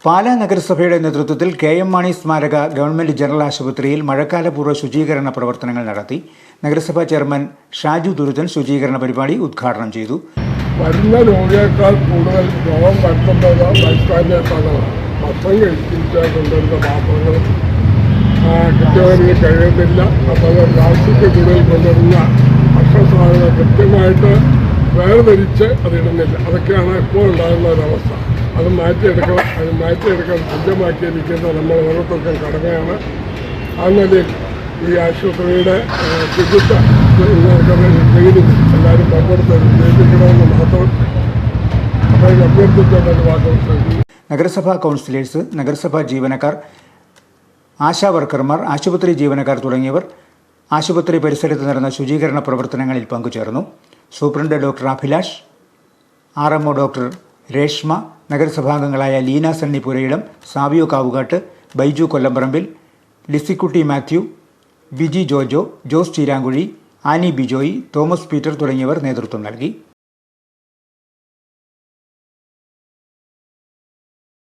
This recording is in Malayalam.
പാലാ നഗരസഭയുടെ നേതൃത്വത്തിൽ കെ.എം. മാണി സ്മാരക ഗവൺമെന്റ് ജനറൽ ആശുപത്രിയിൽ മഴക്കാലപൂർവ്വ ശുചീകരണ പ്രവർത്തനങ്ങൾ നടത്തി. നഗരസഭാ ചെയർമാൻ ഷാജു ദുരുതൻ ശുചീകരണ പരിപാടി ഉദ്ഘാടനം ചെയ്തു. വരുന്ന രോഗിയേക്കാൾ കൂടുതൽ രോഗം വരുത്തുന്നത് ബൈസ്റ്റാൻഡേഴ്സാണ്. ഭക്ഷണം കഴിച്ചിട്ട് കൊണ്ടുവരുന്ന പാത്രങ്ങൾ കൃത്യമായി കഴിയുന്നില്ല. അപ്പോൾ പ്ലാസ്റ്റിക് കൂടുതൽ കൊണ്ടുവരുന്ന ഭക്ഷണ സാധനങ്ങൾ കൃത്യമായിട്ട് വേർതിരിച്ച് അതിടുന്നില്ല. അതൊക്കെയാണ് ഇപ്പോൾ ഉണ്ടാകുന്ന ഒരവസ്ഥ. അത് മാറ്റിയെടുക്കാൻ സജ്ജമാക്കിയിരിക്കുന്ന നമ്മൾ ഓരോരുത്തർക്കും കടമയാണ്. ആ നിലയിൽ ഈ ആശുപത്രിയുടെ ശുചിത്വ ക്ലീനിങ് എല്ലാവരും പങ്കെടുത്ത് ജയിപ്പിക്കണമെന്ന് മാത്രം അഭ്യർത്ഥിച്ചുകൊണ്ടൊരു വാക്കുകൾ. നഗരസഭാ കൗൺസിലേഴ്സ്, നഗരസഭാ ജീവനക്കാർ, ആശാ വർക്കർമാർ, ആശുപത്രി ജീവനക്കാർ തുടങ്ങിയവർ ആശുപത്രി പരിസരത്ത് നടന്ന ശുചീകരണ പ്രവർത്തനങ്ങളിൽ പങ്കുചേർന്നു. Superintendent doctor Abhilash, RMO doctor Reshma, നഗരസഭാംഗങ്ങളായ ലീന സണ്ണി പുരയിടം, സാവിയോ കാവുകാട്ട്, ബൈജു കൊല്ലംപറമ്പിൽ, ലിസിക്കുട്ടി മാത്യു, വിജി ജോജോ, ജോസ് ചീരാങ്കുഴി, ആനി ബിജോയി, തോമസ് പീറ്റർ തുടങ്ങിയവർ നേതൃത്വം നൽകി.